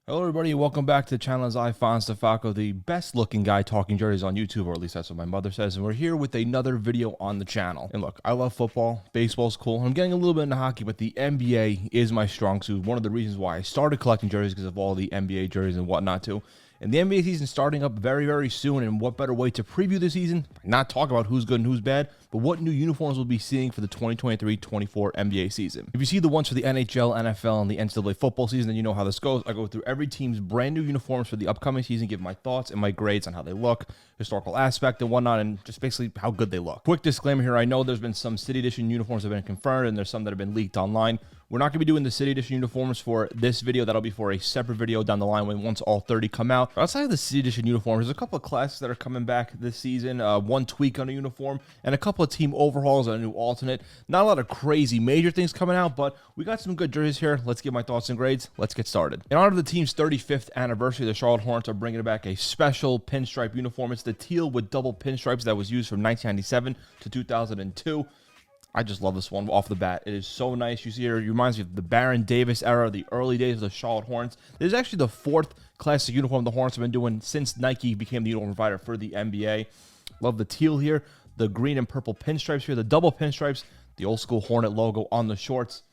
Hello everybody and welcome back to the channel. As I, Fonz DeFalco, the best looking guy talking jerseys on YouTube, or at least that's what my mother says, and we're here with another video on the channel. And look, I love football, baseball's cool, I'm getting a little bit into hockey, but the NBA is my strong suit. One of the reasons why I started collecting jerseys because of all the NBA jerseys and whatnot too. And the NBA season starting up very, very soon, and what better way to preview the season? Not talk about who's good and who's bad, but what new uniforms we'll be seeing for the 2023-24 NBA season. If you see the ones for the NHL, NFL, and the NCAA football season, then you know how this goes. I go through every team's brand new uniforms for the upcoming season, give my thoughts and my grades on how they look, historical aspect and whatnot, and just basically how good they look. Quick disclaimer here, I know there's been some City Edition uniforms that have been confirmed, and there's some that have been leaked online. We're not going to be doing the City Edition uniforms for this video. That'll be for a separate video down the line when once all 30 come out. Outside of the City Edition uniforms, there's a couple of classics that are coming back this season. One tweak on a uniform and a couple of team overhauls and a new alternate. Not a lot of crazy major things coming out, but we got some good jerseys here. Let's give my thoughts and grades. Let's get started. In honor of the team's 35th anniversary, the Charlotte Hornets are bringing back a special pinstripe uniform. It's the teal with double pinstripes that was used from 1997 to 2002. I just love this one off the bat. It is so nice. You see here, it reminds me of the Baron Davis era, the early days of the Charlotte Hornets. This is actually the fourth classic uniform the Hornets have been doing since Nike became the uniform provider for the NBA. Love the teal here, the green and purple pinstripes here, the double pinstripes, the old school Hornet logo on the shorts.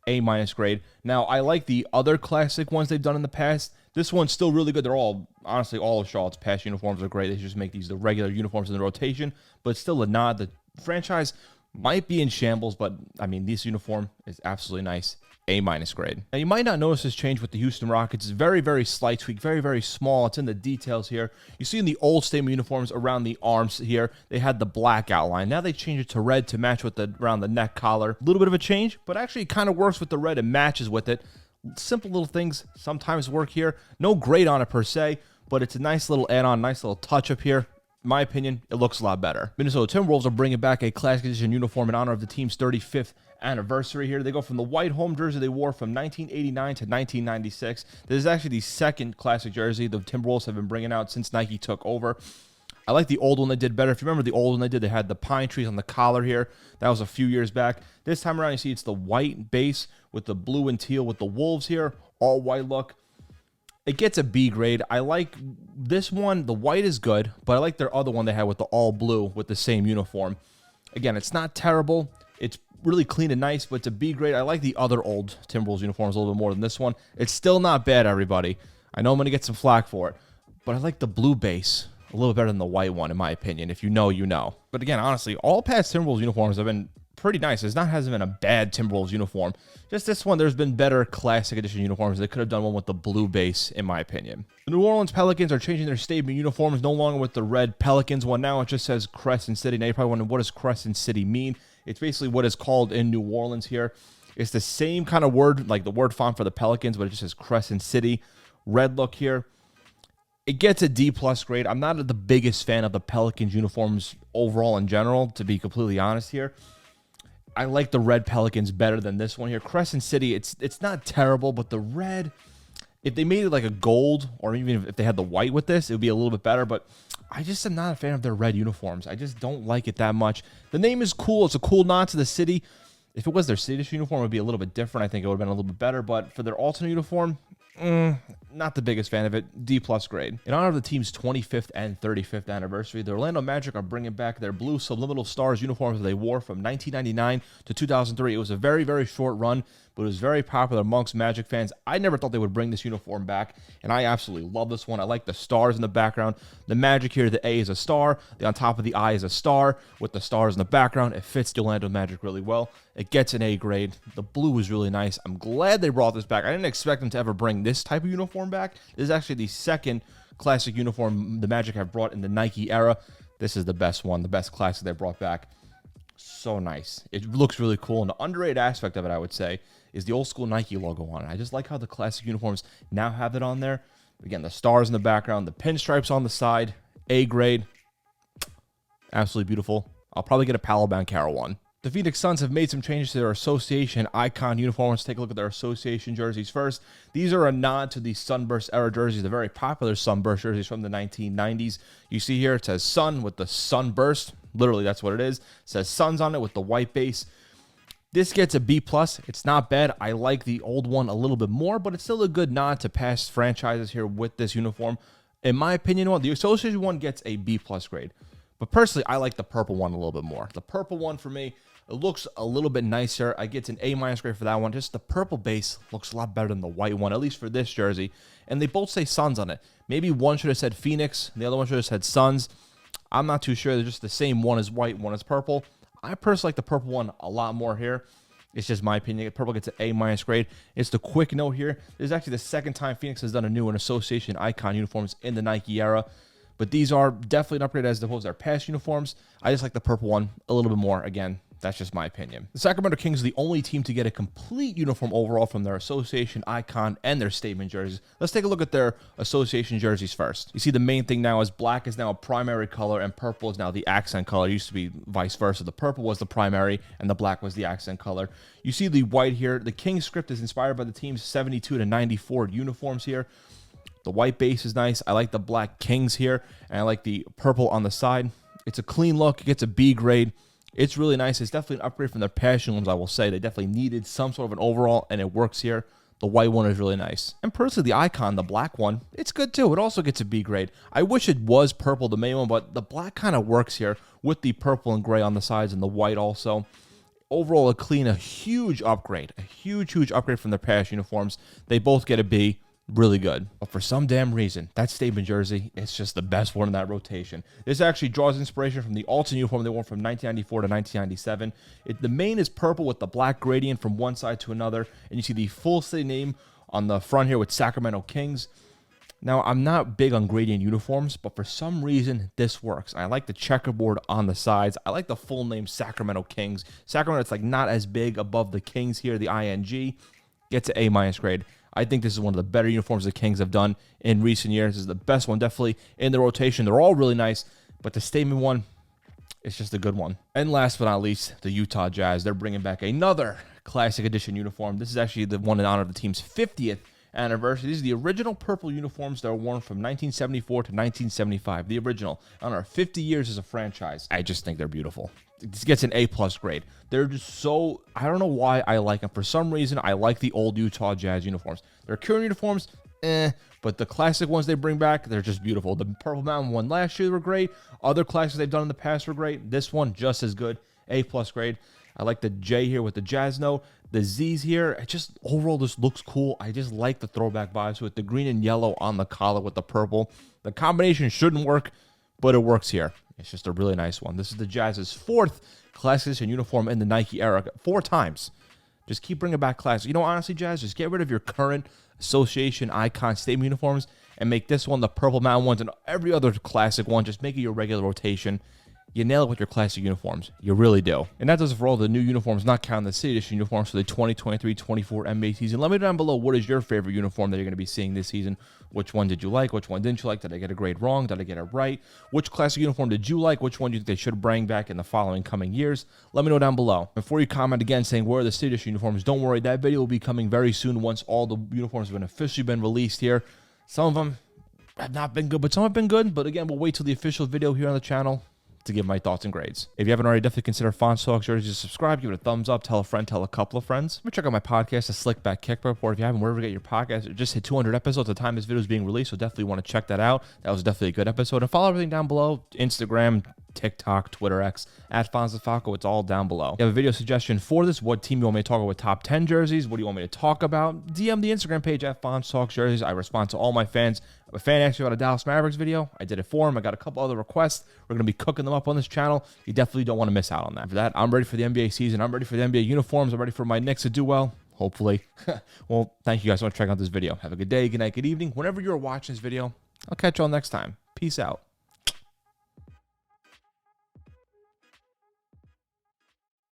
A- grade. Now, I like the other classic ones they've done in the past. This one's still really good. They're all, honestly, all of Charlotte's past uniforms are great. They just make these the regular uniforms in the rotation, but it's still a nod. The franchise might be in shambles, but I mean, this uniform is absolutely nice. A- grade. Now, you might not notice this change with the Houston Rockets. It's very, very slight tweak, very, very small. It's in the details here. You see in the old stadium uniforms around the arms here, they had the black outline. Now they changed it to red to match with the around the neck collar. A little bit of a change, but actually it kind of works with the red and matches with it. Simple little things sometimes work here. No grade on it per se, but it's a nice little add-on, nice little touch up here. In my opinion, it looks a lot better. Minnesota Timberwolves are bringing back a classic edition uniform in honor of the team's 35th anniversary here. They go from the white home jersey they wore from 1989 to 1996. This is actually the second classic jersey the Timberwolves have been bringing out since Nike took over. I like the old one they did better. If you remember the old one they did, they had the pine trees on the collar here. That was a few years back. This time around, you see it's the white base with the blue and teal with the Wolves here. All white look. It gets a B grade. I like this one. The white is good, but I like their other one they had with the all blue with the same uniform. Again, it's not terrible. It's really clean and nice, but it's a B grade. I like the other old Timberwolves uniforms a little bit more than this one. It's still not bad, everybody. I know I'm going to get some flack for it, but I like the blue base a little better than the white one, in my opinion. If you know, you know. But again, honestly, all past Timberwolves uniforms have been pretty nice. Hasn't been a bad Timberwolves uniform. Just this one, there's been better classic edition uniforms. They could have done one with the blue base, in my opinion. The New Orleans Pelicans are changing their statement uniforms, no longer with the red Pelicans one. Now it just says Crescent City. Now you're probably wondering, what does Crescent City mean? It's basically what is called in New Orleans here. It's the same kind of word, like the word font for the Pelicans, but it just says Crescent City. Red look here. It gets a D+ grade. I'm not the biggest fan of the Pelicans uniforms overall in general, to be completely honest here. I like the red Pelicans better than this one here. Crescent City, it's not terrible, but the red, if they made it like a gold, or even if they had the white with this, it would be a little bit better, but I just am not a fan of their red uniforms. I just don't like it that much. The name is cool. It's a cool nod to the city. If it was their city uniform, it would be a little bit different. I think it would have been a little bit better, but for their alternate uniform, not the biggest fan of it. D+ grade. In honor of the team's 25th and 35th anniversary, the Orlando Magic are bringing back their blue subliminal stars uniforms that they wore from 1999 to 2003. It was a very, very short run, but it was very popular amongst Magic fans. I never thought they would bring this uniform back, and I absolutely love this one. I like the stars in the background. The Magic here, the A is a star. The on top of the I is a star with the stars in the background. It fits the Orlando Magic really well. It gets an A grade. The blue is really nice. I'm glad they brought this back. I didn't expect them to ever bring this type of uniform back. This is actually the second classic uniform the Magic have brought in the Nike era. This is the best one, the best classic they brought back. So nice. It looks really cool. And the underrated aspect of it, I would say, is the old school Nike logo on it. I just like how the classic uniforms now have it on there. Again, the stars in the background, the pinstripes on the side, A grade. Absolutely beautiful. I'll probably get a Palo Banchero one. The Phoenix Suns have made some changes to their association icon uniforms. Let's take a look at their association jerseys first. These are a nod to the Sunburst era jerseys, the very popular Sunburst jerseys from the 1990s. You see here it says Sun with the Sunburst. Literally, that's what it is. It says Suns on it with the white base. This gets a B+. It's not bad. I like the old one a little bit more, but it's still a good nod to past franchises here with this uniform. In my opinion, the association one gets a B+ grade. But personally, I like the purple one a little bit more. The purple one for me, it looks a little bit nicer. I get an A- grade for that one. Just the purple base looks a lot better than the white one, at least for this jersey. And they both say Suns on it. Maybe one should have said Phoenix, and the other one should have said Suns. I'm not too sure. They're just the same. One is white, one is purple. I personally like the purple one a lot more here. It's just my opinion. Purple gets an A- grade. It's the quick note here. This is actually the second time Phoenix has done a new association icon uniforms in the Nike era. But these are definitely an upgrade as opposed to their past uniforms. I just like the purple one a little bit more. Again, that's just my opinion. The Sacramento Kings are the only team to get a complete uniform overall from their association icon and their statement jerseys. Let's take a look at their association jerseys first. You see the main thing now is black is now a primary color and purple is now the accent color. It used to be vice versa. The purple was the primary and the black was the accent color. You see the white here. The Kings script is inspired by the team's 72 to 94 uniforms here. The white base is nice. I like the black Kings here, and I like the purple on the side. It's a clean look. It gets a B grade. It's really nice. It's definitely an upgrade from their past uniforms, I will say. They definitely needed some sort of an overall, and it works here. The white one is really nice. And personally, the icon, the black one, it's good too. It also gets a B grade. I wish it was purple, the main one, but the black kind of works here with the purple and gray on the sides and the white also. Overall, a huge upgrade. A huge upgrade from their past uniforms. They both get a B. Really good. But for some damn reason, that statement jersey is just the best one in that rotation. This actually draws inspiration from the alternate uniform they wore from 1994 to 1997. The main is purple with the black gradient from one side to another. And you see the full city name on the front here with Sacramento Kings. Now, I'm not big on gradient uniforms, but for some reason, this works. I like the checkerboard on the sides. I like the full name Sacramento Kings. Sacramento, it's like not as big above the Kings here, the ING. Gets an A- grade. I think this is one of the better uniforms the Kings have done in recent years. This is the best one, definitely, in the rotation. They're all really nice, but the statement one, it's just a good one. And last but not least, the Utah Jazz. They're bringing back another classic edition uniform. This is actually the one in honor of the team's 50th anniversary. These are the original purple uniforms that were worn from 1974 to 1975. The original. On our 50 years as a franchise. I just think they're beautiful. This gets an A+ grade. They're just so, I don't know why I like them. For some reason, I like the old Utah Jazz uniforms. Their current uniforms, but the classic ones they bring back, they're just beautiful. The Purple Mountain one last year were great. Other classics they've done in the past were great. This one, just as good. A+ grade. I like the J here with the Jazz note. The Z's here, it just overall just looks cool. I just like the throwback vibes with the green and yellow on the collar with the purple. The combination shouldn't work, but it works here. It's just a really nice one. This is the Jazz's 4th classic edition uniform in the Nike era. 4 times. Just keep bringing back classics. You know, honestly, Jazz, just get rid of your current association icon statement uniforms and make this one the Purple Mountain ones and every other classic one. Just make it your regular rotation. You nail it with your classic uniforms. You really do. And that does it for all the new uniforms, not counting the City Edition uniforms for the 2023-24 NBA season. Let me know down below, what is your favorite uniform that you're going to be seeing this season? Which one did you like? Which one didn't you like? Did I get a grade wrong? Did I get it right? Which classic uniform did you like? Which one do you think they should bring back in the following coming years? Let me know down below. Before you comment again saying where are the City Edition uniforms, don't worry. That video will be coming very soon once all the uniforms have officially been released here. Some of them have not been good, but some have been good. But again, we'll wait till the official video here on the channel to give my thoughts and grades. If you haven't already, definitely consider Fonz Talks Jerseys. Just subscribe, give it a thumbs up, tell a friend, tell a couple of friends. Check out my podcast, The Slick Back Kick Report. If you haven't, wherever you get your podcast, it just hit 200 episodes at the time this video is being released, so definitely want to check that out. That was definitely a good episode. And follow everything down below, Instagram, TikTok, Twitter X, at FonzFalco. It's all down below. If you have a video suggestion for this, what team you want me to talk about with top 10 jerseys, what do you want me to talk about, DM the Instagram page at Fonz Talks Jerseys. I respond to all my fans. A fan asked me about a Dallas Mavericks video. I did it for him. I got a couple other requests. We're going to be cooking them up on this channel. You definitely don't want to miss out on that. For that, I'm ready for the NBA season. I'm ready for the NBA uniforms. I'm ready for my Knicks to do well. Hopefully. Well, thank you guys so much for checking out this video. Have a good day, good night, good evening. Whenever you're watching this video, I'll catch y'all next time. Peace out.